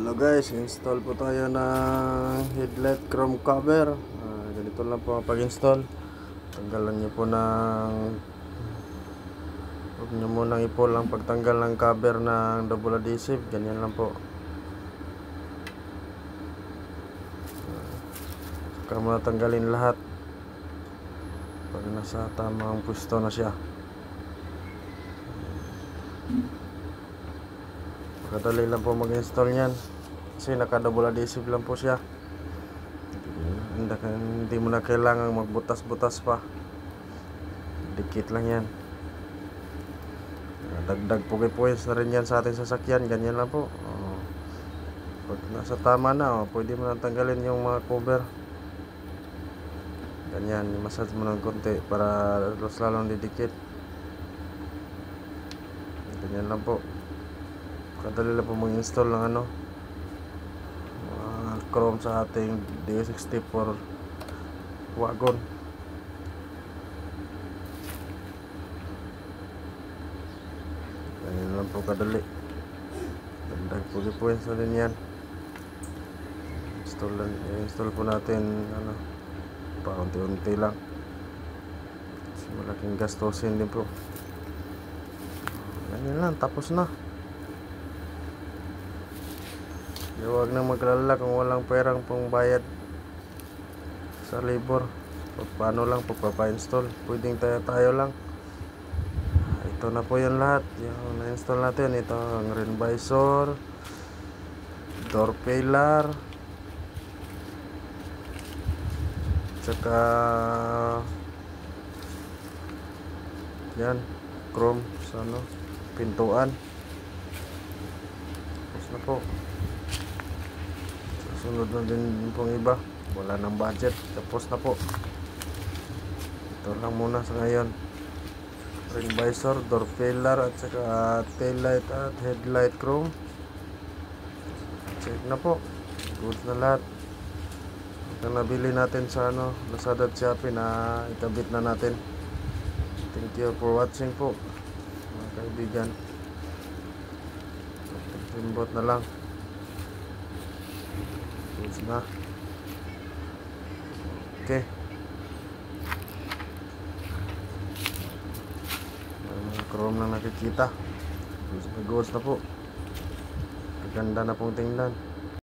Hello guys, install po tayo ng headlight chrome cover. Ganito lang po ang pag-install. Tanggalan nyo po ng huwag nyo munang i-pull ang pagtanggal ng cover ng double adhesive. Ganyan lang po. Saka mo natanggalin lahat pag nasa tamang pwesto na siya. Kadali lang po mag-install niyan kasi naka-double adhesive lang po siya. Hindi mo na kailangang magbutas-butas pa, dikit lang yan. Dagdag points na rin yan sa ating sasakyan. Ganyan lang po. Pag nasa tama na, pwede mo nang tanggalin yung mga cover. Ganyan, massage mo ng konti para mas lalong didikit. Ganyan lang po. Kadali lang po mag-install ng chrome sa ating DS64 wagon. Ganyan lang po kadali. Dagdag points na din yan. Install po natin paunti-unti lang kasi malaking gastusin din po. Ganyan lang, tapos na. Huwag na maglala kung walang perang pang bayad sa labor. Paano lang pagpapa-install, pwedeng tayo lang. Ito na po yan lahat yung na-install natin. Ito ang rain visor, door pillar, tsaka yan chrome sa pintuan. Tapos na po. Sunod na din pong iba. Wala nang budget. Tapos na po. Ito lang muna sa ngayon. Ring visor, door pillar, at saka tail light at headlight chrome. Check na po. Good na lahat. Ito nabili natin sa Lazada at Shopee na ikabit na natin. Thank you for watching po, mga kaibigan. Timbot na lang. Na. Okay. Mga chrome na nakikita. Goods na po. Maganda na pong tingnan.